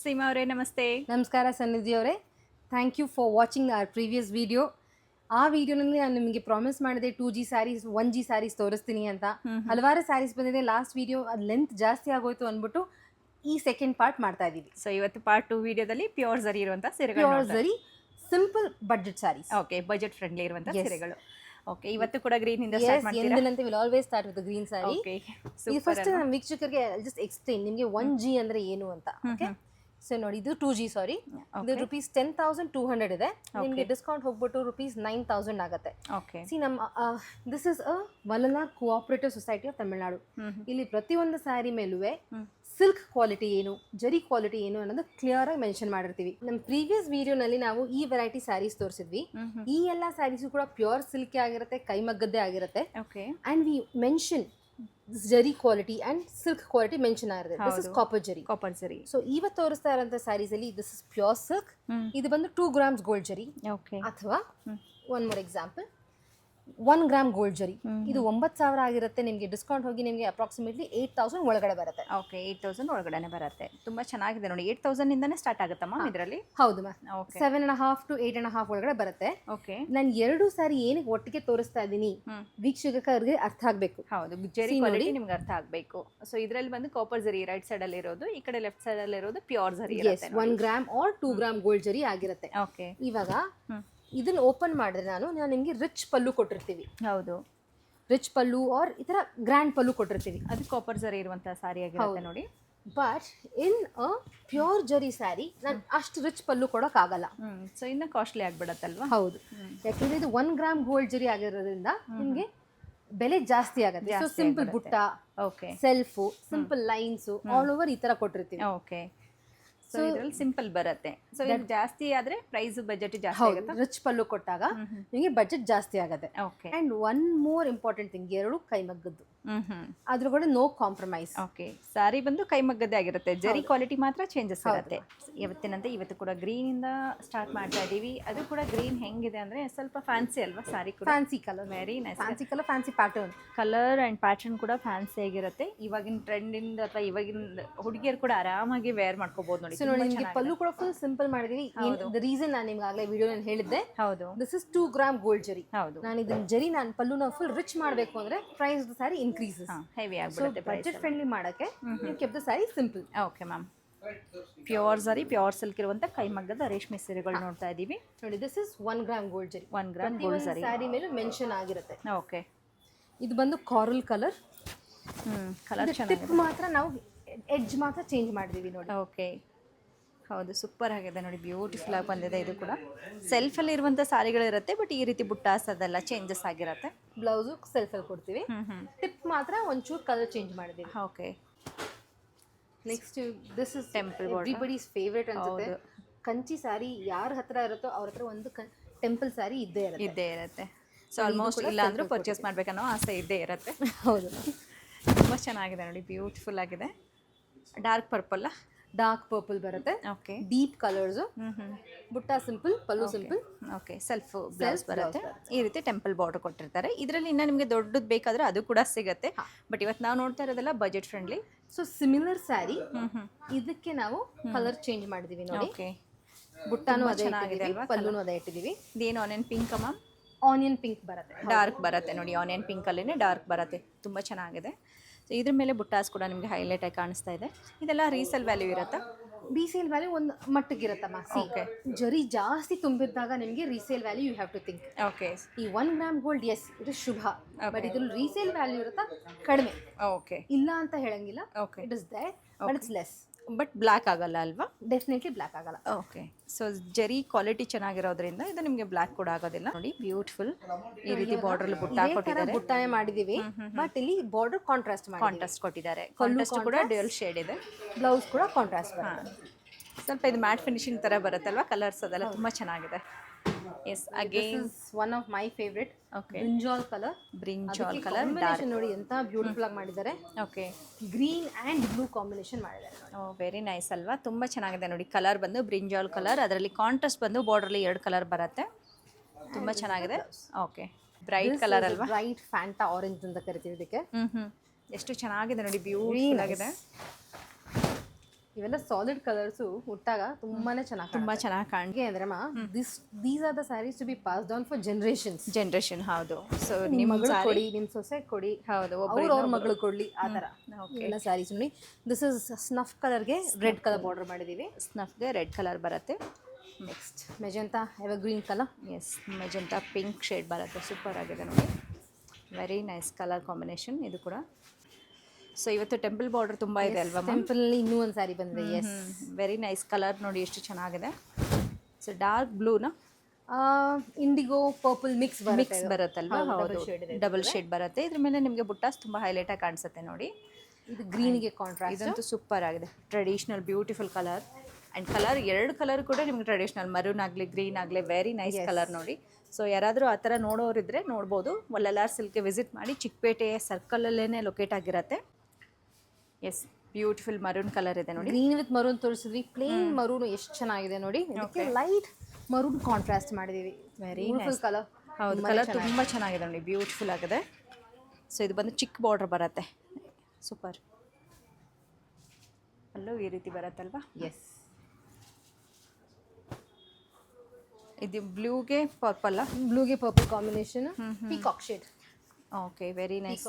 ಸೀಮಾ ಅವರೇ ನಮಸ್ತೆ. ನಮಸ್ಕಾರ ಸನ್ನಿಧಿ ಅವರೇ, thank you for watching our previous video. ಆ ವಿಡಿಯೋನಲ್ಲಿ ನಾನು ನಿಮಗೆ ಪ್ರಾಮಿಸ್ ಮಾಡಿದೆ 2G ಸ್ಯಾರೀಸ್ 1G ಸ್ಯಾರೀಸ್ ತೋರಿಸ್ತೀನಿ ಅಂತ. ಹಲವಾರು ಸ್ಯಾರೀಸ್ ಬಂದಿದೆ. ಲಾಸ್ಟ್ ವಿಡಿಯೋ ಅದು ಲೆಂತ್ ಜಾಸ್ತಿ ಆಗೋಯ್ತು ಅಂದ್ಬಿಟ್ಟು ಈ ಸೆಕೆಂಡ್ ಪಾರ್ಟ್ ಮಾಡ್ತಾ ಇದ್ದೀವಿ. ಸೊ ಇವತ್ತು ಪಾರ್ಟ್ 2 ವಿಡಿಯೋದಲ್ಲಿ ಪ್ಯೂರ್ ಜರಿ ಇರುವಂಥ ಸೀರೆಗಳು, pure zari simple budget sarees. Okay, budget friendly ಇರುವಂಥ ಸೀರೆಗಳು. ಓಕೆ, ಇವತ್ತು ಕೂಡ ಗ್ರೀನ್ ಇಂದ ಸ್ಟಾರ್ಟ್ ಮಾಡ್ತೀರಾ? ಎಂದಿನಂತೆ will always start with green sari. Okay, ಇದು ಫಸ್ಟ್ ನಮ್ಮ ವೀಕ್ಷಕರಿಗೆ ಜಸ್ಟ್ ಎಕ್ಸ್ಪ್ಲೇನ್ ನಿಮಗೆ 1G ಅಂದ್ರೆ ಏನು ಅಂತ. ಓಕೆ, ಸೊ ನೋಡಿ, ಇದು 2G, ಸಾರಿ, ಇದು ರುಪೀಸ್ 10,200 ಇದೆ. ನಿಮಗೆ ಡಿಸ್ಕೌಂಟ್ ಹೋಗ್ಬಿಟ್ಟು ರುಪೀಸ್ 9,000 ಆಗುತ್ತೆ. ಓಕೆ, ಸಿ ನಮ್ಮ ದಿಸ್ ಇಸ್ ಅ ವಲನಾ ಕೋಆಪರೇಟಿವ್ ಸೊಸೈಟಿ ಆಫ್ ತಮಿಳ್ನಾಡು. ಇಲ್ಲಿ ಪ್ರತಿಯೊಂದು ಸ್ಯಾರಿ ಮೇಲೂ ಸಿಲ್ಕ್ ಕ್ವಾಲಿಟಿ ಏನು, ಜರಿ ಕ್ವಾಲಿಟಿ ಏನು ಅನ್ನೋದು ಕ್ಲಿಯರ್ ಆಗಿ ಮೆನ್ಷನ್ ಮಾಡಿರ್ತೀವಿ. ನಮ್ಮ ಪ್ರೀವಿಯಸ್ ವಿಡಿಯೋನಲ್ಲಿ ನಾವು ಈ ವೆರೈಟಿ ಸ್ಯಾರೀಸ್ ತೋರಿಸಿದ್ವಿ. ಈ ಎಲ್ಲ ಸ್ಯಾರೀಸು ಕೂಡ ಪ್ಯೂರ್ ಸಿಲ್ಕ್ ಆಗಿರುತ್ತೆ, ಕೈಮಗ್ಗದ್ದೇ ಆಗಿರುತ್ತೆ. ಓಕೆ, ಅಂಡ್ ವಿ ಮೆನ್ಷನ್ ಜರಿ quality and silk quality mention ಆಗಿರುತ್ತೆ. ದಿಸ್ ಇಸ್ ಕಾಪರ್ ಜರಿ. ಕಾಪರ್ ಜರಿ. ಸೊ ಇವತ್ತು ತೋರಿಸ್ತಾ ಇರೋಂಥ ಸ್ಯಾರೀಸ್ ಅಲ್ಲಿ ದಿಸ್ ಇಸ್ ಪ್ಯೂರ್ ಸಿಲ್ಕ್. ಇದು ಬಂದು 2 grams ಗೋಲ್ಡ್ ಜರಿ. ಓಕೆ, ಅಥವಾ one more example, 1 gram gold ಜರಿ. ಇದು 9,000 ಆಗಿರುತ್ತೆ. ನಿಮಗೆ ಡಿಸ್ಕೌಂಟ್ ಹೋಗಿ ನಿಮಗೆ ಅಪ್ರಾಕ್ಸಿಮೇಟ್ಲಿ 8,000 ಒಳಗಡೆ ಬರುತ್ತೆ. ಓಕೆ, 8,000 ಒಳಗಡೆ ಬರುತ್ತೆ. ತುಂಬಾ ಚೆನ್ನಾಗಿದೆ ನೋಡಿ. 8,000 ಇಂದಾನೆ ಸ್ಟಾರ್ಟ್ ಆಗುತ್ತಮ್ಮ ಇದರಲ್ಲಿ? ಹೌದು ಮ್ಯಾಮ್. ಓಕೆ, 7.5 to 8.5 ಒಳಗಡೆ ಬರುತ್ತೆ. ಓಕೆ, ನಾನು 2 ಸ್ಯಾರಿ ಏನಕ್ಕೆ ಒಟ್ಟಿಗೆ ತೋರಿಸ್ತಾ ಇದ್ದೀನಿ ವೀಕ್ಷಕರಿಗೆ ಅರ್ಥ ಆಗಬೇಕು. ಹೌದು, ಜರಿ ಕ್ವಾಲಿಟಿ ನಿಮ್ಗೆ ಅರ್ಥ ಆಗಬೇಕು. ಸೊ ಇದರಲ್ಲಿ ಬಂದು ಕಾಪರ್ ಜರಿ ರೈಟ್ ಸೈಡ್ ಅಲ್ಲಿ ಇರೋದು, ಈ ಕಡೆ ಲೆಫ್ಟ್ ಸೈಡ್ ಅಲ್ಲಿ ಇರೋದು ಪ್ಯೂರ್ ಜರಿ ಇರುತ್ತೆ. 1 gram or 2 gram ಗೋಲ್ಡ್ ಜರಿ ಆಗಿರುತ್ತೆ. ಓಕೆ, ಇವಾಗ ಇದನ್ನ ಓಪನ್ ಮಾಡಿದ್ರೆ ನಾನು ನಿಮಗೆ ರಿಚ್ ಪಲ್ಲು ಕೊಟ್ಟಿರ್ತೀವಿ. ಹೌದು, ರಿಚ್ ಪಲ್ಲು ಆರ್ ಈ ತರ ಗ್ರ್ಯಾಂಡ್ ಪಲ್ಲು ಕೊಟ್ಟಿರ್ತೀವಿ. ಅದು ಕಾಪರ್ ಜರಿ ಇರುವಂತ ಸಾರಿ ಆಗಿರುತ್ತೆ ನೋಡಿ. ಬಟ್ ಇನ್ ಅ ಪ್ಯೂರ್ ಜರಿ ಸ್ಯಾರಿ ನಾನು ಅಷ್ಟು ರಿಚ್ ಪಲ್ಲು ಕೊಡೋಕ್ಕಾಗಲ್ಲ. ಸೊ ಇನ್ನ ಕಾಸ್ಟ್ಲಿ ಆಗ್ಬಿಡತ್ತಲ್ವಾ? ಹೌದು, ಯಾಕಂದ್ರೆ ಇದು 1 gram ಗೋಲ್ಡ್ ಜರಿ ಆಗಿರೋದ್ರಿಂದ ನಿಮಗೆ ಬೆಲೆ ಜಾಸ್ತಿ ಆಗುತ್ತೆ. ಸೊ ಸಿಂಪಲ್ ಬುಟ್ಟ, okay, self, simple lines all over ಈ ತರ ಕೊಟ್ಟಿರ್ತೀವಿ. ಓಕೆ, ಸೊ ಇದರಲ್ಲಿ ಸಿಂಪಲ್ ಬರುತ್ತೆ. ಸೊ ಇದು ಜಾಸ್ತಿ ಆದ್ರೆ ಪ್ರೈಸ್ ಬಜೆಟ್ ಜಾಸ್ತಿ ಆಗುತ್ತೆ. ರಿಚ್ ಪಲ್ಲು ಕೊಟ್ಟಾಗ ನಿಮಗೆ ಬಜೆಟ್ ಜಾಸ್ತಿ ಆಗುತ್ತೆ. Okay, and one more important thing, 2 ಕೈಮಗ್ಗದ್ದು, ಅದ್ರ ಕೂಡ ನೋ ಕಾಂಪ್ರಮೈಸ್. ಓಕೆ, ಸಾರಿ ಬಂದು ಕೈಮಗ್ಗದೇ ಆಗಿರುತ್ತೆ, ಜರಿ ಕ್ವಾಲಿಟಿ ಮಾತ್ರ ಚೇಂಜಸ್ ಇರುತ್ತೆ. ಇವತ್ತಿನಂತೆ ಇವತ್ತು ಕೂಡ ಗ್ರೀನ್ ಇಂದ ಸ್ಟಾರ್ಟ್ ಮಾಡ್ತಾ ಇದೀವಿ. ಅದು ಕೂಡ ಗ್ರೀನ್ ಹೆಂಗಿದೆ ಅಂದ್ರೆ ಸ್ವಲ್ಪ ಫ್ಯಾನ್ಸಿ ಅಲ್ವಾ ಸಾರಿ ಕೂಡ? Fancy colour, very nice. Fancy colour, fancy pattern. Colour and pattern ಕೂಡ ಫ್ಯಾನ್ಸಿ ಆಗಿರುತ್ತೆ. ಇವಾಗಿನ ಟ್ರೆಂಡ್ ಇಂದ ಅಥವಾ ಇವಾಗಿನ ಹುಡುಗಿಯರು ಕೂಡ ಆರಾಮಾಗಿ ವೇರ್ ಮಾಡ್ಕೋಬಹುದು ನೋಡಿ. ಸೊ ನೋಡಿ, ನಿಮಗೆ ಪಲ್ಲು ಕೂಡ ಫುಲ್ ಸಿಂಪಲ್ ಮಾಡಿದೀವಿ. ದ ರೀಸನ್ ನಾನು ನಿಮ್ಗೆ ಆಗಲೇ ವಿಡಿಯೋನಲ್ಲಿ ಹೇಳಿದ್ದೆ. ಹೌದು, ದಿಸ್ ಇಸ್ 2 gram ಗೋಲ್ಡ್ ಜರಿ. ಹೌದು, ನಾನು ಇದನ್ನ ಜರಿ ನಾನು ಪಲ್ಲುನ ಫುಲ್ ರಿಚ್ ಮಾಡಬೇಕು ಅಂದ್ರೆ price the sari increases. Heavy ಆಗ್ಬಿಡುತ್ತೆ. ಬಜೆಟ್ ಫ್ರೆಂಡ್ಲಿ ಮಾಡಕ್ಕೆ you keep the sari simple. Okay ma'am, pure zari, pure silk ಇರುವಂತ ಕೈಮಗ್ಗದ ರೇಷ್ಮೆ ಸೀರೆಗಳು ನೋಡ್ತಾ ಇದೀವಿ ನೋಡಿ. ದಿಸ್ ಇಸ್ 1 gram ಗೋಲ್ಡ್ ಜರಿ. 1 gram ಗೋಲ್ಡ್ ಜರಿ ಸ್ಯಾರಿ ಮೇಲೆ ಮೆನ್ಷನ್ ಆಗಿರುತ್ತೆ. ಓಕೆ, ಇದು ಬಂದು ಕಾರಲ್ ಕಲರ್. ಕಲರ್ ಟಿಪ್ ಮಾತ್ರ ನಾವು ಎಡ್ಜ್ ಮಾತ್ರ ಚೇಂಜ್ ಮಾಡಿದೀವಿ ನೋಡಿ. ಓಕೆ, ಹೌದು, ಸೂಪರ್ ಆಗಿದೆ ನೋಡಿ, ಬ್ಯೂಟಿಫುಲ್ ಆಗಿ ಬಂದಿದೆ. ಇದು ಕೂಡ ಸೆಲ್ಫಲ್ಲಿ ಇರುವಂಥ ಸಾರಿಗಳಿರುತ್ತೆ, ಬಟ್ ಈ ರೀತಿ ಬುಟ್ಟಾಸ್ ಅದೆಲ್ಲ ಚೇಂಜಸ್ ಆಗಿರುತ್ತೆ. ಬ್ಲೌಸು ಸೆಲ್ಫಲ್ಲಿ ಕೊಡ್ತೀವಿ. ಟಿಪ್ ಮಾತ್ರ ಒಂಚೂರು ಕಲರ್ ಚೇಂಜ್ ಮಾಡಿದೀವಿ. Okay, next this is temple everybody's favourite ಅನ್ಸುತ್ತೆ. ಕಂಚಿ ಸ್ಯಾರಿ ಯಾರ ಹತ್ರ ಇರುತ್ತೋ ಅವ್ರ ಹತ್ರ ಒಂದು ಟೆಂಪಲ್ ಸ್ಯಾರಿ ಇದ್ದೇ ಇರುತ್ತೆ. ಸೊ ಆಲ್ಮೋಸ್ಟ್ ಇಲ್ಲ ಅಂದ್ರೂ ಪರ್ಚೇಸ್ ಮಾಡ್ಬೇಕನ್ನೋ ಆಸೆ ಇದ್ದೇ ಇರುತ್ತೆ. ಹೌದು, ತುಂಬ ಚೆನ್ನಾಗಿದೆ ನೋಡಿ, ಬ್ಯೂಟಿಫುಲ್ ಆಗಿದೆ. ಡಾರ್ಕ್ ಪರ್ಪಲ್, ಡಾರ್ಕ್ ಪರ್ಪಲ್ ಬರುತ್ತೆ. ಓಕೆ, ಡೀಪ್ ಕಲರ್ಸು, ಬುಟ್ಟ ಸಿಂಪಲ್, ಪಲ್ಲು ಸಿಂಪಲ್. ಓಕೆ, ಸೆಲ್ಫ್ ಬ್ಲೌಸ್ ಬರುತ್ತೆ. ಈ ರೀತಿ ಟೆಂಪಲ್ ಬಾರ್ಡರ್ ಕೊಟ್ಟಿರ್ತಾರೆ. ಇದರಲ್ಲಿ ಇನ್ನು ನಿಮಗೆ ದೊಡ್ಡದು ಬೇಕಾದ್ರೆ ಅದು ಕೂಡ ಸಿಗುತ್ತೆ. ಬಟ್ ಇವತ್ತು ನಾವು ನೋಡ್ತಾ ಇರೋದೆಲ್ಲ budget friendly. So similar sari, ಇದಕ್ಕೆ ನಾವು ಕಲರ್ ಚೇಂಜ್ ಮಾಡಿದೀವಿ ನೋಡಿ. ಓಕೆ, ಬುಟ್ಟಾನು ಅದೇ ಇಟ್ಟಿದ್ದೀವಿ, ಪಲ್ಲುನು ಅದೇ ಇಟ್ಟಿದ್ದೀವಿ. ಇದೇನು ಆನಿಯನ್ ಪಿಂಕ್ ಅಮ್ಮ? ಆನಿಯನ್ ಪಿಂಕ್ ಬರುತ್ತೆ, ಡಾರ್ಕ್ ಬರುತ್ತೆ ನೋಡಿ. ಆನಿಯನ್ ಪಿಂಕ್ ಅಲ್ಲೇ ಡಾರ್ಕ್ ಬರುತ್ತೆ, ತುಂಬ ಚೆನ್ನಾಗಿದೆ. ಸೊ ಇದ್ರ ಮೇಲೆ ಬುಟ್ಟಾಸ್ ಕೂಡ ನಿಮಗೆ ಹೈಲೈಟ್ ಆಗಿ ಕಾಣಿಸ್ತಾ ಇದೆ. ಇದೆಲ್ಲ ರೀಸೇಲ್ ವ್ಯಾಲ್ಯೂ ಇರುತ್ತಾ? ರೀಸೇಲ್ ವ್ಯಾಲ್ಯೂ ಒಂದು ಮಟ್ಟಿಗೆ ಇರುತ್ತಮ್ಮ. ಓಕೆ, ಜರಿ ಜಾಸ್ತಿ ತುಂಬಿದ್ದಾಗ ನಿಮಗೆ resale value you have to think. Okay, ಈ 1 gram ಗೋಲ್ಡ್ ಎಸ್ ಇದು ಶುಭ, ಬಟ್ ಇದ್ರಲ್ಲಿ ರೀಸೇಲ್ ವ್ಯಾಲ್ಯೂ ಇರುತ್ತಾ ಕಡಿಮೆ. ಓಕೆ, ಇಲ್ಲ ಅಂತ ಹೇಳಂಗಿಲ್ಲ. Okay, it is there but it's less. But black ಆಗಲ್ಲ ಅಲ್ವಾ? ಡೆಫಿನೆಟ್ಲಿ ಬ್ಲ್ಯಾಕ್ ಆಗಲ್ಲ. ಓಕೆ, ಸೊ ಜರಿ ಕ್ವಾಲಿಟಿ ಚೆನ್ನಾಗಿರೋದ್ರಿಂದ ಇದು ನಿಮಗೆ ಬ್ಲ್ಯಾಕ್ ಕೂಡ ಆಗೋದಿಲ್ಲ ನೋಡಿ. ಬ್ಯೂಟಿಫುಲ್, ಈ ರೀತಿ ಬಾರ್ಡರ್ ಬುಟ್ಟ ಕೊಟ್ಟಿದ್ದಾರೆ. ಬುಟ್ಟಾನೆ ಮಾಡಿದೀವಿ, ಬಟ್ ಇಲ್ಲಿ ಬಾರ್ಡರ್ ಕಾಂಟ್ರಾಸ್ಟ್ ಕೊಟ್ಟಿದ್ದಾರೆ. ಕಾಂಟ್ರಾಸ್ಟ್ ಕೂಡ ಡ್ಯುಯಲ್ ಶೇಡ್ ಇದೆ. ಬ್ಲೌಸ್ ಕೂಡ ಕಾಂಟ್ರಾಸ್ಟ್. ಸ್ವಲ್ಪ ಇದು ಮ್ಯಾಟ್ ಫಿನಿಶಿಂಗ್ ತರ ಬರುತ್ತಲ್ವಾ, ಕಲರ್ಸ್ ಅದೆಲ್ಲ ತುಂಬಾ ಚೆನ್ನಾಗಿದೆ. Yes, again one of my favourite. Okay, brinjal colour. Brinjal colour ನೋಡಿ ಎಂತ ಬ್ಯೂಟಿಫುಲ್ ಆಗಿ ಮಾಡಿದ್ದಾರೆ. Okay, green and blue combination ಮಾಡಿದ್ದಾರೆ. ವೆರಿ ನೈಸ್ ಅಲ್ವಾ? ತುಂಬ ಚೆನ್ನಾಗಿದೆ ನೋಡಿ. ಕಲರ್ ಬಂದು ಬ್ರಿಂಜಾಲ್ ಕಲರ್, ಅದರಲ್ಲಿ ಕಾಂಟ್ರಾಸ್ಟ್ ಬಂದು ಬಾರ್ಡ್ರಲ್ಲಿ 2 ಕಲರ್ ಬರುತ್ತೆ. ತುಂಬ ಚೆನ್ನಾಗಿದೆ. ಓಕೆ, ಬ್ರೈಟ್ ಕಲರ್ ಅಲ್ವಾ? ಬ್ರೈಟ್ ಫ್ಯಾಂಟಾ ಆರೆಂಜ್ ಅಂತ ಕರಿತೀವಿ ಇದಕ್ಕೆ. ಎಷ್ಟು ಚೆನ್ನಾಗಿದೆ ನೋಡಿ, ಬ್ಯೂಟಿಫುಲ್ ಆಗಿದೆ. ಇವೆಲ್ಲ ಸಾಲಿಡ್ ಕಲರ್ಸು ಉಟ್ಟಾಗ ತುಂಬಾನೇ ಚೆನ್ನಾಗಿ ತುಂಬ ಚೆನ್ನಾಗಿ ಕಾಣ್ಗೆ ಅಂದ್ರೆ these are the sarees to be passed on for generations. Generation. ಹೌದು. ಸೊ ನಿಮ್ಮ ನಿಮ್ಮ ಮಗಳು ಕೊಡಿ, ನಿಮ್ಮ ಸೊಸೆ ಕೊಡಿ, ಹೌದು, ಅವ್ರ ಮಗಳು ಕೊಡ್ಲಿ, ಆ ಥರ ಎಲ್ಲ ಸ್ಯಾರೀಸ್ ನೋಡಿ. ದಿಸ್ ಇಸ್ ಸ್ನಫ್ ಕಲರ್ಗೆ ರೆಡ್ ಕಲರ್ ಬಾರ್ಡರ್ ಮಾಡಿದ್ದೀವಿ. ಸ್ನಫ್ಗೆ ರೆಡ್ ಕಲರ್ ಬರುತ್ತೆ. Next magenta evergreen colour. Yes, magenta pink shade ಬರುತ್ತೆ. ಸೂಪರ್ ಆಗಿದೆ ನೋಡಿ, ವೆರಿ ನೈಸ್ ಕಲರ್ ಕಾಂಬಿನೇಷನ್ ಇದು ಕೂಡ. ಸೊ ಇವತ್ತು ಟೆಂಪಲ್ ಬಾರ್ಡರ್ ತುಂಬ ಇದೆ ಅಲ್ವಾ? ಟೆಂಪಲ್ ಇನ್ನೂ ಒಂದು ಸ್ಯಾರಿ ಬಂದಿದೆ. ಎಸ್, ವೆರಿ ನೈಸ್ ಕಲರ್ ನೋಡಿ ಎಷ್ಟು ಚೆನ್ನಾಗಿದೆ. ಸೊ ಡಾರ್ಕ್ ಬ್ಲೂನಾ ಇಂಡಿಗೋ ಪರ್ಪಲ್ ಮಿಕ್ಸ್ ಬರುತ್ತಲ್ವಾ? ಹೌದು, ಡಬಲ್ ಶೇಡ್ ಬರುತ್ತೆ. ಇದ್ರ ಮೇಲೆ ನಿಮಗೆ ಬುಟ್ಟಾಸ್ ತುಂಬ ಹೈಲೈಟ್ ಆಗಿ ಕಾಣಿಸುತ್ತೆ ನೋಡಿ. ಇದು ಗ್ರೀನ್ಗೆ ಕಾಂಟ್ರಾಸ್ಟ್. ಇದಂತೂ ಸೂಪರ್ ಆಗಿದೆ, traditional beautiful colour. And colour ಎರಡು ಕಲರ್ ಕೂಡ ನಿಮ್ಗೆ ಟ್ರೆಡಿಷನಲ್, ಮರೂನ್ ಆಗಲಿ ಗ್ರೀನ್ ಆಗಲಿ ವೆರಿ ನೈಸ್ ಕಲರ್ ನೋಡಿ. ಸೊ ಯಾರಾದರೂ ಆ ಥರ ನೋಡೋರಿದ್ರೆ ನೋಡ್ಬೋದು. ವಲ್ಲಲಾರ್ ಸಿಲ್ಕ್ಗೆ ವಿಸಿಟ್ ಮಾಡಿ, ಚಿಕ್ಕಪೇಟೆ ಸರ್ಕಲಲ್ಲೇ ಲೊಕೇಟ್ ಆಗಿರುತ್ತೆ. ಎಸ್, ಬ್ಯೂಟಿಫುಲ್ ಮರೂನ್ ಕಲರ್ ಇದೆ ನೋಡಿ. ಗ್ರೀನ್ ವಿತ್ ಮರೂನ್ ತೋರಿಸಿದ್ವಿ, ಪ್ಲೇನ್ ಮರೂನ್ ಎಷ್ಟು ಚೆನ್ನಾಗಿದೆ ನೋಡಿ. ಇದಕ್ಕೆ ಲೈಟ್ ಮರೂನ್ ಕಾಂಟ್ರಾಸ್ಟ್ ಮಾಡಿದೀವಿ. Very beautiful colour. ಹೌದು, ಕಲರ್ ತುಂಬ ಚೆನ್ನಾಗಿದೆ ನೋಡಿ, ಬ್ಯೂಟಿಫುಲ್ ಆಗಿದೆ. ಸೊ ಇದು ಬಂದು ಚಿಕ್ಕ ಬಾರ್ಡರ್ ಬರುತ್ತೆ. ಸೂಪರ್. ಅಲ್ಲೂ ಈ ರೀತಿ ಬರುತ್ತಲ್ವಾ? ಎಸ್, ಇದು ಬ್ಲೂಗೆ ಪರ್ಪಲ್. ಬ್ಲೂಗೆ purple combination, peacock shade. Okay, very nice.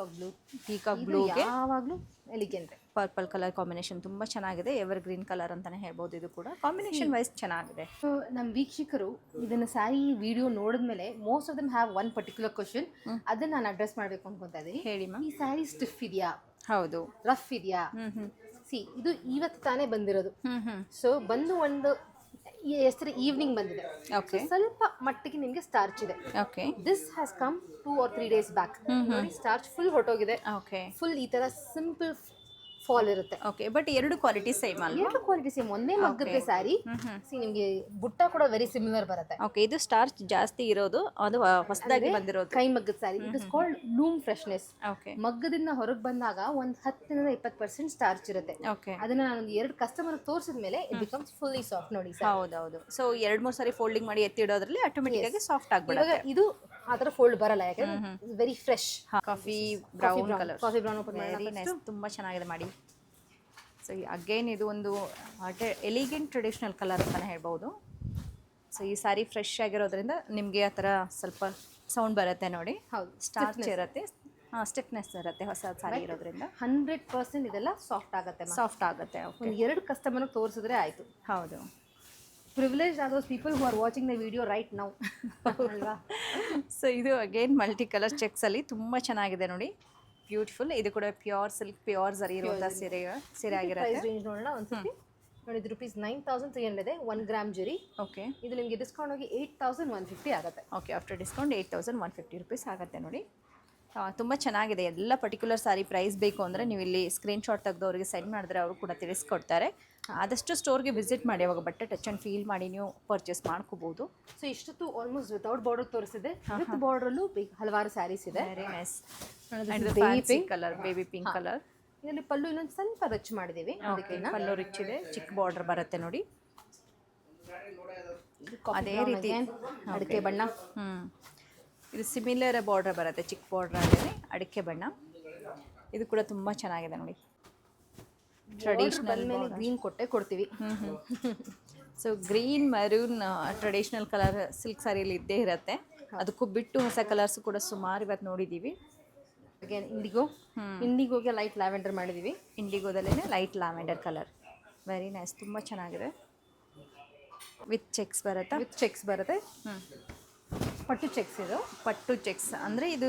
Peacock ಬ್ಲೂಗೆ ಯಾವಾಗಲೂ ಎಲಿಗೆಂಟ್ ಪರ್ಪಲ್ ಕಲರ್ ಕಾಂಬಿನೇಷನ್ ತುಂಬ ಚೆನ್ನಾಗಿದೆ. ಎವರ್ ಗ್ರೀನ್ ಕಲರ್ ಅಂತಾನೆ ಹೇಳ್ಬೋದು. ಇದು ಕೂಡ ಕಾಂಬಿನೇಷನ್ ವೈಸ್ ಚೆನ್ನಾಗಿದೆ. ಸೊ ನಮ್ಮ ವೀಕ್ಷಕರು ಇದನ್ನ ಸ್ಯಾರಿ ವಿಡಿಯೋ ನೋಡಿದ್ಮೇಲೆ most of them have one particular question. ಅದನ್ನ ನಾನು ಅಡ್ರೆಸ್ ಮಾಡಬೇಕು ಅನ್ಕೊಂತಾ ಇದ್ದೀನಿ. ಹೇಳಿ ಮ್ಯಾಮ್. ಈ ಸ್ಯಾರಿ ಸ್ಟಿಫ್ ಇದೆಯಾ? ಹೌದು. ರಫ್ ಇದೆಯಾ? ಇದು ಇವತ್ತು ತಾನೇ ಬಂದಿರೋದು. ಸೊ ಬಂದು ಒಂದು ಎಷ್ಟೇ ಈವ್ನಿಂಗ್ ಬಂದಿದೆ. ಓಕೆ, ಸ್ವಲ್ಪ ಮಟ್ಟಿಗೆ ನಿಮಗೆ ಸ್ಟಾರ್ಚ್ ಇದೆ. Okay, this has come 2 or 3 days back. ನೋಡಿ ಸ್ಟಾರ್ಚ್ ಫುಲ್ ಹೊಟ್ಟೋಗಿದೆ. ಓಕೆ, ಫುಲ್ ಈ ತರ ಸಿಂಪಲ್ ಫಾಲ್ ಇರುತ್ತೆ. ಓಕೆ, ಬಟ್ ಎರಡು ಕ್ವಾಲಿಟಿ ಸೇಮ್ ಅಲ್ವಾ? ಎರಡು ಕ್ವಾಲಿಟಿ ಸೇಮ್, ಒಂದೇ ಮಗ್ಗದ ಸ್ಯಾರಿ. ನಿಮಗೆ ಬುಟ್ಟ ಕೂಡ ವೆರಿ ಸಿಮಿಲರ್ ಬರುತ್ತೆ. ಓಕೆ, ಇದು ಸ್ಟಾರ್ಚ್ ಜಾಸ್ತಿ ಇರೋದು, ಅದು ಹೊಸದಾಗಿ ಬಂದಿರೋದು ಕೈ ಮಗ್ಗದ sari. It is called loom freshness. Okay, ಮಗ್ಗದಿಂದ ಹೊರಗೆ ಬಂದಾಗ ಒಂದು 10-20% ಸ್ಟಾರ್ಚ್ ಇರುತ್ತೆ. ಓಕೆ, ಅದನ್ನ ನಾನು 2 ಕಸ್ಟಮರ್ ತೋರಿಸಿದ ಮೇಲೆ ಇಟ್ ಬಿಕಮ್ಸ್ ಫುಲ್ಲಿ ಸಾಫ್ಟ್ ನೋಡಿ. ಹೌದೌದು. ಸೊ 2-3 ಸಾರಿ ಫೋಲ್ಡಿಂಗ್ ಮಾಡಿ ಎತ್ತಿಡೋದ್ರಲ್ಲಿ ಆಟೋಮೆಟಿಕ್ ಆಗಿ ಸಾಫ್ಟ್ ಆಗ್ಬಿಡುತ್ತೆ. ಇವಾಗ ಇದು ಆ ಥರ ಫೋಲ್ಡ್ ಬರಲ್ಲ, ಯಾಕಂದ್ರೆ very fresh coffee brown colour. Coffee brown open very nice, ತುಂಬ ಚೆನ್ನಾಗಿದೆ ಮಾಡಿ. ಸೊ ಅಗೇನ್ ಇದು ಒಂದು ಎಲಿಗೆಂಟ್ ಟ್ರೆಡಿಷನಲ್ ಕಲರ್ ಅಂತಲೇ ಹೇಳ್ಬೋದು. ಸೊ ಈ ಸಾರಿ ಫ್ರೆಶ್ ಆಗಿರೋದ್ರಿಂದ ನಿಮಗೆ ಆ ಥರ ಸ್ವಲ್ಪ ಸೌಂಡ್ ಬರುತ್ತೆ ನೋಡಿ. ಹೌದು, ಸ್ಟಾರ್ಚ್ ಇರುತ್ತೆ, ಸ್ಟಿಫ್ನೆಸ್ ಇರುತ್ತೆ ಹೊಸ ಸಾರಿ ಇರೋದ್ರಿಂದ. 100% ಇದೆಲ್ಲ ಸಾಫ್ಟ್ ಆಗುತ್ತೆ. ಸಾಫ್ಟ್ ಆಗುತ್ತೆ. ಒಂದು 2 ಕಸ್ಟಮರ್ ತೋರಿಸಿದ್ರೆ ಆಯಿತು. ಹೌದು. Privilege are those people who are watching the video right now ಅಲ್ವಾ? ಸೊ ಇದು ಅಗೇನ್ ಮಲ್ಟಿ ಕಲರ್ ಚೆಕ್ಸಲ್ಲಿ ತುಂಬ ಚೆನ್ನಾಗಿದೆ ನೋಡಿ, ಬ್ಯೂಟಿಫುಲ್. ಇದು ಕೂಡ ಪ್ಯೂರ್ ಸಿಲ್ಕ್, ಪ್ಯೂರ್ ಜರಿ ಇರುವಂಥ ಸೀರೆ ಆಗಿರುತ್ತೆ. ಪ್ರೈಸ್ ರೇಂಜ್ ನೋಡೋಣ ಒಂದ್ಸತಿ. ನೋಡಿ, ಇದು rupees 9,300 ಇದೆ, 1 ಗ್ರಾಮ್ ಜರಿ. ಓಕೆ, ಇದು ನಿಮಗೆ ಡಿಸ್ಕೌಂಟ್ ಹೋಗಿ 8,150 ಆಗುತ್ತೆ. ಓಕೆ, ಆಫ್ಟರ್ ಡಿಸ್ಕೌಂಟ್ 8,150 rupees ಆಗುತ್ತೆ ನೋಡಿ. ತುಂಬ ಚೆನ್ನಾಗಿದೆ. ಎಲ್ಲ ಪರ್ಟಿಕ್ಯುಲರ್ ಸಾರಿ ಪ್ರೈಸ್ ಬೇಕು ಅಂದರೆ ನೀವು ಇಲ್ಲಿ ಸ್ಕ್ರೀನ್ಶಾಟ್ ತೆಗೆದು ಅವರಿಗೆ ಸೆಂಡ್ ಮಾಡಿದ್ರೆ ಅವರು ಕೂಡ ತಿಳಿಸ್ಕೊಡ್ತಾರೆ. ಆದಷ್ಟು ಸ್ಟೋರ್ಗೆ ವಿಸಿಟ್ ಮಾಡಿ, ಅವಾಗ ಬಟ್ಟೆ ಟಚ್ ಆ್ಯಂಡ್ ಫೀಲ್ ಮಾಡಿ ನೀವು ಪರ್ಚೇಸ್ ಮಾಡ್ಕೋಬಹುದು. ಸೊ ಇಷ್ಟೊತ್ತು ಆಲ್ಮೋಸ್ಟ್ ವಿತೌಟ್ ಬಾರ್ಡರ್ ತೋರಿಸಿದೆ. ವಿತ್ ಬಾರ್ಡರಲ್ಲೂ ಹಲವಾರು ಸ್ಯಾರೀಸ್ ಇದೆ. Very nice. Pink colour, baby pink colour. ಇದರಲ್ಲಿ ಪಲ್ಲು ಇನ್ನೊಂದು ಸ್ವಲ್ಪ ರಿಚ್ ಮಾಡಿದ್ದೀವಿ. ಪಲ್ಲು ರಿಚ್ ಇದೆ, ಚಿಕ್ಕ ಬಾರ್ಡರ್ ಬರುತ್ತೆ ನೋಡಿ. ಅದೇ ರೀತಿ ಅಡಿಕೆ ಬಣ್ಣ. ಇದು ಸಿಮಿಲರ್ ಬಾರ್ಡರ್ ಬರುತ್ತೆ, ಚಿಕ್ಕ ಬಾರ್ಡರ್ ಆಗಿದೆ, ಅಡಿಕೆ ಬಣ್ಣ. ಇದು ಕೂಡ ತುಂಬ ಚೆನ್ನಾಗಿದೆ ನೋಡಿ. ಟ್ರೆಡಿಷನಲ್ ಗ್ರೀನ್ ಕೊಡ್ತೀವಿ. So green maroon traditional colour silk ಸಾರಿಯಲ್ಲಿ ಇದ್ದೇ ಇರುತ್ತೆ. ಅದಕ್ಕೂ ಬಿಟ್ಟು ಹೊಸ ಕಲರ್ಸ್ ಕೂಡ ಸುಮಾರು ಇವತ್ತು ನೋಡಿದ್ದೀವಿ. ಅಗೇನ್ ಇಂಡಿಗೋಗೆ ಲೈಟ್ ಲ್ಯಾವೆಂಡರ್ ಮಾಡಿದ್ದೀವಿ. ಇಂಡಿಗೋದಲ್ಲೇ light lavender colour, very nice, ತುಂಬ ಚೆನ್ನಾಗಿದೆ. ವಿತ್ ಚೆಕ್ಸ್ ಬರುತ್ತೆ. ಪಟ್ಟು ಚೆಕ್ಸ್. ಇದು ಪಟ್ಟು ಚೆಕ್ಸ್ ಅಂದರೆ ಇದು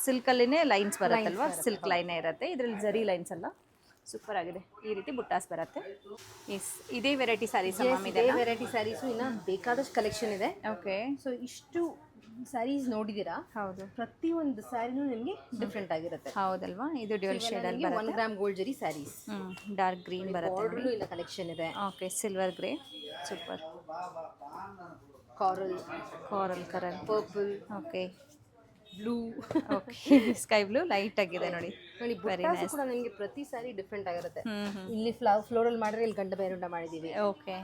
ಸಿಲ್ಕಲ್ಲೇ ಲೈನ್ಸ್ ಬರುತ್ತಲ್ವಾ? ಸಿಲ್ಕ್ ಲೈನೇ ಇರುತ್ತೆ, ಇದರಲ್ಲಿ ಜರಿ ಲೈನ್ಸ್ ಅಲ್ಲ. ಸೂಪರ್ ಆಗಿದೆ. ಈ ರೀತಿ ಬುಟ್ಟಾಸ್ ಬರುತ್ತೆ. ಎಸ್, ಇದೇ ವೆರೈಟಿ ಸ್ಯಾರೀಸ್ ಇದೆ. ವೆರೈಟಿ ಸ್ಯಾರೀಸು ಇನ್ನು ಬೇಕಾದಷ್ಟು ಕಲೆಕ್ಷನ್ ಇದೆ. ಓಕೆ, ಸೊ ಇಷ್ಟು ಸ್ಯಾರೀಸ್ ನೋಡಿದ್ದೀರಾ? ಹೌದು. ಪ್ರತಿಯೊಂದು ಸ್ಯಾರಿನೂ ನಿಮಗೆ ಡಿಫ್ರೆಂಟ್ ಆಗಿರುತ್ತೆ. ಹೌದಲ್ವಾ? ಇದು ಡ್ಯುಯಲ್ ಶೇಡ್ ಅಲ್ಲಿ ಬರುತ್ತೆ. 1 gram gold zari saris. Dark green ಬರುತ್ತೆ. ಬಾರ್ಡರ್ಲೂ ಇನ್ನು ಕಲೆಕ್ಷನ್ ಇದೆ. Okay, silver grey, super. Coral colour, purple, okay, blue, okay, sky blue light ಆಗಿದೆ ನೋಡಿ. Very nice. ಕೂಡ ನಿಮಗೆ ಪ್ರತಿ ಸ್ಯಾರಿ ಡಿಫ್ರೆಂಟ್ ಆಗಿರುತ್ತೆ. ಇಲ್ಲಿ ಫ್ಲೋರಲ್ ಮಾಡಿದ್ರೆ ಇಲ್ಲಿ ಗಂಡ ಬೇರುಂಡ ಮಾಡಿದ್ದೀವಿ. ಓಕೆ,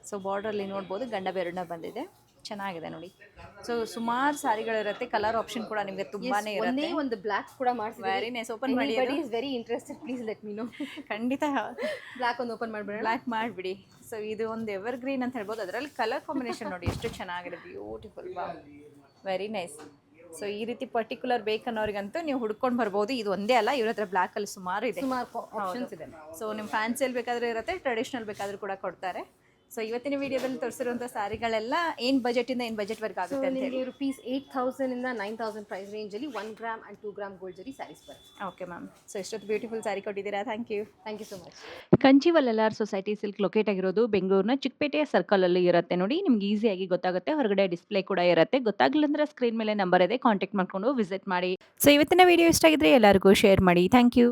ಸೊ ಬಾರ್ಡ್ರಲ್ಲಿ ನೋಡ್ಬೋದು ಗಂಡ ಬೇರುಂಡ ಬಂದಿದೆ. ಚೆನ್ನಾಗಿದೆ ನೋಡಿ. ಸೊ ಸುಮಾರು ಸಾರಿಗಳಿರುತ್ತೆ, ಕಲರ್ ಆಪ್ಷನ್ ಕೂಡ ನಿಮಗೆ ತುಂಬಾನೇ ಒಂದೇ ಇರುತ್ತೆ. ಒಂದು ಬ್ಲಾಕ್ ಕೂಡ ಮಾಡ್ಸಿದ್ದೀವಿ. Very nice. ಓಪನ್ ಮಾಡಿ, Anybody is very interested, please let me know. ಖಂಡಿತ ಬ್ಲಾಕ್ ಒಂದು ಓಪನ್ ಮಾಡ್ಬೇಡ. ಬ್ಲ್ಯಾಕ್ ಮಾಡಿಬಿಡಿ. ಸೊ ಇದು ಒಂದು ಎವರ್ ಗ್ರೀನ್ ಅಂತ ಹೇಳ್ಬೋದು. ಅದರಲ್ಲಿ ಕಲರ್ ಕಾಂಬಿನೇಷನ್ ನೋಡಿ ಎಷ್ಟು ಚೆನ್ನಾಗಿದೆ, ಬ್ಯೂಟಿಫುಲ್. ಬಾ, ವೆರಿ ನೈಸ್. ಸೊ ಈ ರೀತಿ ಪರ್ಟಿಕ್ಯುಲರ್ ಬೇಕನ್ನೋರಿಗಂತೂ ನೀವು ಹುಡ್ಕೊಂಡು ಬರ್ಬೋದು. ಇದು ಒಂದೇ ಅಲ್ಲ, ಇವ್ರ ಹತ್ರ ಬ್ಲ್ಯಾಕಲ್ಲಿ ಸುಮಾರು ಇದೆ. ಸುಮಾರು ಆಪ್ಷನ್ಸ್ ಇದೆ. ಸೊ ನಿಮ್ಮ ಫ್ಯಾನ್ಸಿಯಲ್ಲಿ ಬೇಕಾದರೂ ಇರುತ್ತೆ, ಟ್ರೆಡಿಷ್ನಲ್ ಬೇಕಾದರೂ ಕೂಡ ಕೊಡ್ತಾರೆ. ಸೊ ಇವತ್ತಿನ ವಿಡಿಯೋದಲ್ಲಿ ತೋರಿಸಿರುವಂಥ ಸಾರಿಗಳೆಲ್ಲ ಏನು ಬಜೆಟಿಂದ ಏನು ಬಜೆಟ್ವರೆಗೆ ಆಗುತ್ತೆ ಅಂತ ಹೇಳಿ. ನಿಮಗೆ ರುಪೀಸ್ 8,000 ಇಂದ 9,000 ಪ್ರೈಸ್ ರೇಂಜಲ್ಲಿ 1 gram and 2 gram gold zari saris ಬರುತ್ತೆ. Okay ma'am. ಸೊ ಇಷ್ಟೊತ್ತು ಬ್ಯೂಟಿಫುಲ್ ಸಾರಿ ಕೊಟ್ಟಿದ್ದೀರಾ, thank you. Thank you so much. Kanchi Vallalar society silk locate ಆಗಿರೋದು ಬೆಂಗಳೂರಿನ ಚಿಕ್ಕಪೇಟೆಯ ಸರ್ಕಲಲ್ಲಿ ಇರುತ್ತೆ ನೋಡಿ. ನಿಮ್ಗೆ ಈಸಿಯಾಗಿ ಗೊತ್ತಾಗುತ್ತೆ, ಹೊರಗಡೆ ಡಿಸ್ಪ್ಲೇ ಕೂಡ ಇರುತ್ತೆ. ಗೊತ್ತಾಗಲಿಲ್ಲ ಅಂದರೆ ಸ್ಕ್ರೀನ್ ಮೇಲೆ ನಂಬರ್ ಇದೆ, ಕಾಂಟ್ಯಾಕ್ಟ್ ಮಾಡಿಕೊಂಡು ವಿಸಿಟ್ ಮಾಡಿ. ಸೊ ಇವತ್ತಿನ ವಿಡಿಯೋ ಇಷ್ಟ ಆಗಿದ್ರೆ ಎಲ್ಲರಿಗೂ ಶೇರ್ ಮಾಡಿ. Thank you.